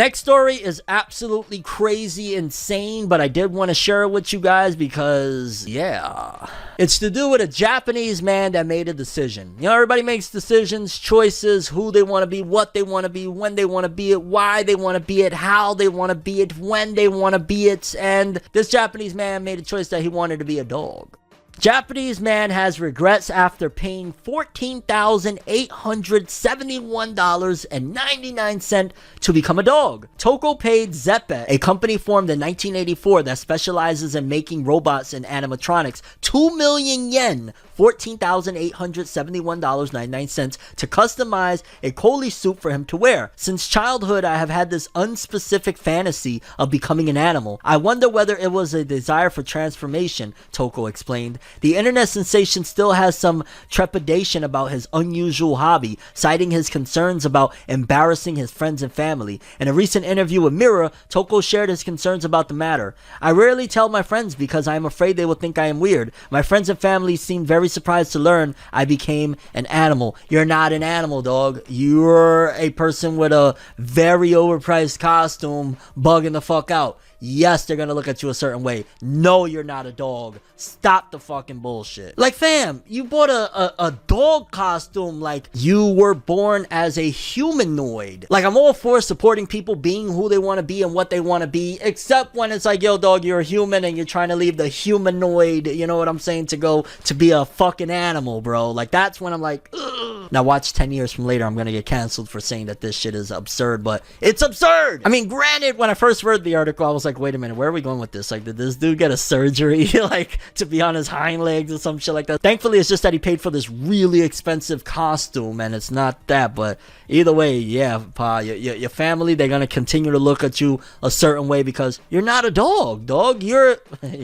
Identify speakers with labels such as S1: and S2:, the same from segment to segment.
S1: Next story is absolutely crazy insane, but I did want to share it with you guys because, yeah, it's to do with a Japanese man that made a decision. You know, everybody makes decisions, choices, who they want to be, what they want to be, when they want to be it, why they want to be it, how they want to be it, when they want to be it, and this Japanese man made a choice that he wanted to be a dog. Japanese man has regrets after paying $14,871.99 to become a dog. Toko paid Zeppe, a company formed in 1984 that specializes in making robots and animatronics, 2 million yen, $14,871.99 to customize a Collie suit for him to wear. Since childhood, I have had this unspecific fantasy of becoming an animal. I wonder whether it was a desire for transformation, Toko explained. The internet sensation still has some trepidation about his unusual hobby, citing his concerns about embarrassing his friends and family. In a recent interview with Mirror, Toko shared his concerns about the matter. I rarely tell my friends because I am afraid they will think I am weird. My friends and family seem very surprised to learn I became an animal. You're not an animal, dog. You're a person with a very overpriced costume bugging the fuck out. Yes, they're gonna look at you a certain way. No, you're not a dog. Stop the fucking bullshit. Like, fam, you bought a dog costume like you were born as a humanoid. Like, I'm all for supporting people being who they want to be and what they want to be, except when it's like, yo, dog, you're a human and you're trying to leave the humanoid, you know what I'm saying, to go to be a fucking animal, bro. Like, that's when I'm like, ugh. Now watch 10 years from later, I'm gonna get canceled for saying that this shit is absurd, but it's absurd. I mean, granted, when I first read the article, I was like, wait a minute, where are we going with this? Like, did this dude get a surgery, like, to be on his hind legs or some shit like that? Thankfully, it's just that he paid for this really expensive costume, and it's not that, but either way, yeah, pa, your family, they're gonna continue to look at you a certain way because you're not a dog, you're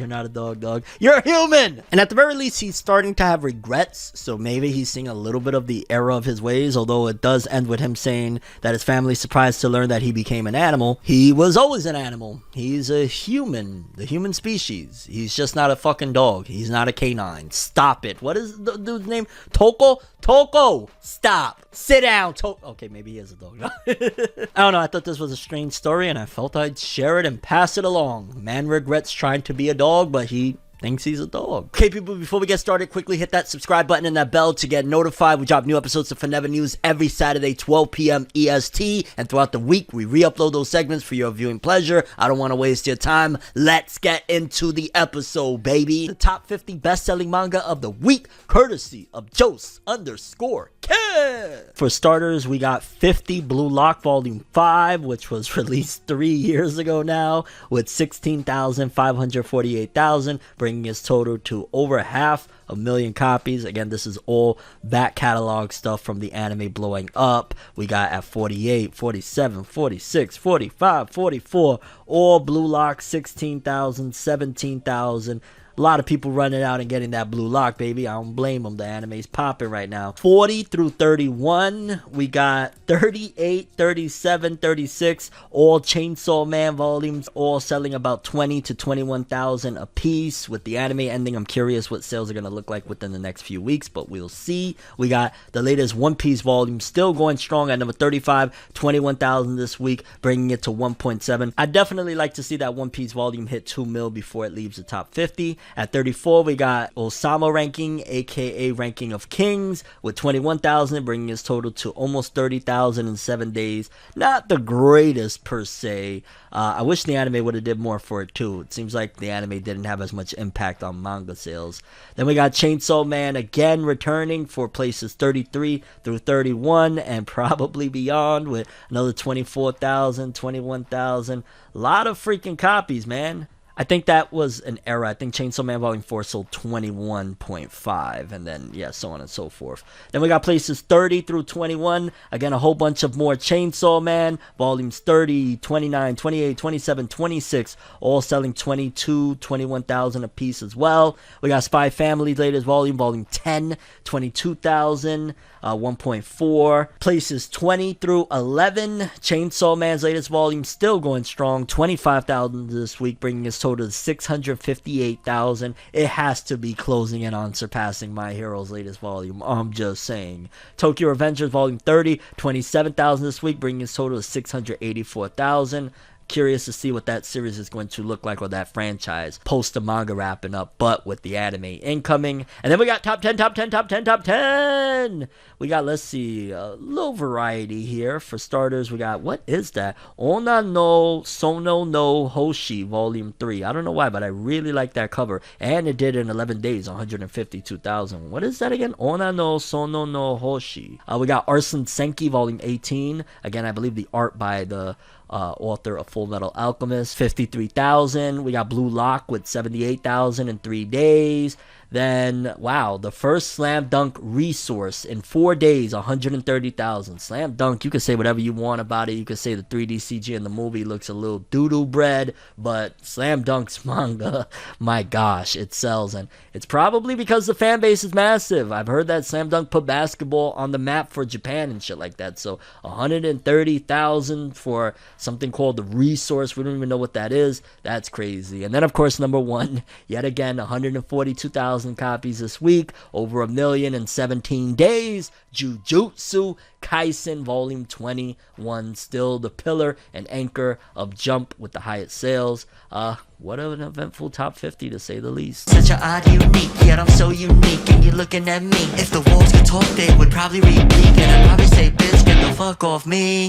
S1: not a dog, you're a human! And at the very least, he's starting to have regrets, so maybe he's seeing a little bit of the error of his ways, although it does end with him saying that his family's surprised to learn that he became an animal. He was always an animal. He's a human, the human species. He's just not a fucking dog. He's not a canine. Stop it. What is the dude's name? Toko? Toko! Stop. Sit down. Okay, maybe he is a dog. I don't know. I thought this was a strange story, and I felt I'd share it and pass it along. Man regrets trying to be a dog, but he thinks he's a dog. Okay, people, before we get started, quickly hit that subscribe button and that bell to get notified. We drop new episodes of FORNEVER News every Saturday, 12 p.m. EST, and throughout the week, we re-upload those segments for your viewing pleasure. I don't want to waste your time. Let's get into the episode, baby. The top 50 best-selling manga of the week, courtesy of Jose_K. For starters, we got 50 Blue Lock Volume 5, which was released 3 years ago now, with 16,548,000, bringing its total to over 500,000 copies. Again, this is all back catalog stuff from the anime blowing up. We got at 48, 47, 46, 45, 44, all Blue Lock, 16,000, 17,000. A lot of people running out and getting that Blue Lock, baby. I don't blame them. The anime's popping right now. 40 through 31, we got 38, 37, 36, all Chainsaw Man volumes, all selling about 20 to 21,000 a piece. With the anime ending, I'm curious what sales are going to look like within the next few weeks, but we'll see. We got the latest One Piece volume still going strong at number 35, 21,000 this week, bringing it to 1.7. I'd definitely like to see that One Piece volume hit 2 mil before it leaves the top 50. At 34, we got Osama ranking, aka Ranking of Kings, with 21,000, bringing his total to almost 30,000 in 7 days. Not the greatest per se. I wish the anime would have did more for it too. It seems like the anime didn't have as much impact on manga sales. Then we got Chainsaw Man again returning for places 33 through 31 and probably beyond, with another 24,000, 21,000. A lot of freaking copies, man. I think that was an error. I think Chainsaw Man Volume 4 sold 21.5, and then, yeah, so on and so forth. Then we got places 30 through 21. Again, a whole bunch of more Chainsaw Man. Volumes 30, 29, 28, 27, 26, all selling 22, 21,000 a piece as well. We got Spy Family's latest volume, Volume 10, 22,000. 1.4. Places 20 through 11. Chainsaw Man's latest volume still going strong, 25,000 this week, bringing his total to 658,000. It has to be closing in on surpassing My Hero's latest volume. I'm just saying. Tokyo Revengers Volume 30, 27,000 this week, bringing its total to 684,000. Curious to see what that series is going to look like, or that franchise post the manga wrapping up, but with the anime incoming. And then we got top 10. We got, let's see, a little variety here. For starters, we got, what is that? Ona no Sono no Hoshi Volume 3. I don't know why, but I really like that cover. And it did in 11 days, 152,000. What is that again? Ona no Sono no Hoshi. We got Arsene Senki Volume 18. Again, I believe the art by the author of Full Metal Alchemist, 53,000. We got Blue Lock with 78,000 in 3 days. Then, wow, the first Slam Dunk resource in 4 days, 130,000. Slam Dunk, you can say whatever you want about it. You can say the 3D CG in the movie looks a little doo-doo bread, but Slam Dunk's manga, my gosh, it sells. And it's probably because the fan base is massive. I've heard that Slam Dunk put basketball on the map for Japan and shit like that. So 130,000 for something called the resource. We don't even know what that is. That's crazy. And then, of course, number one, yet again, 142,000 copies this week, over 1 million in 17 days. Jujutsu Kaisen Volume 21, still the pillar and anchor of Jump with the highest sales. What an eventful top 50, to say the least.
S2: Such an odd, unique, yet I'm so unique, and you're looking at me. If the walls could talk, they would probably repeat, and I'd probably say, bitch, get the fuck off me.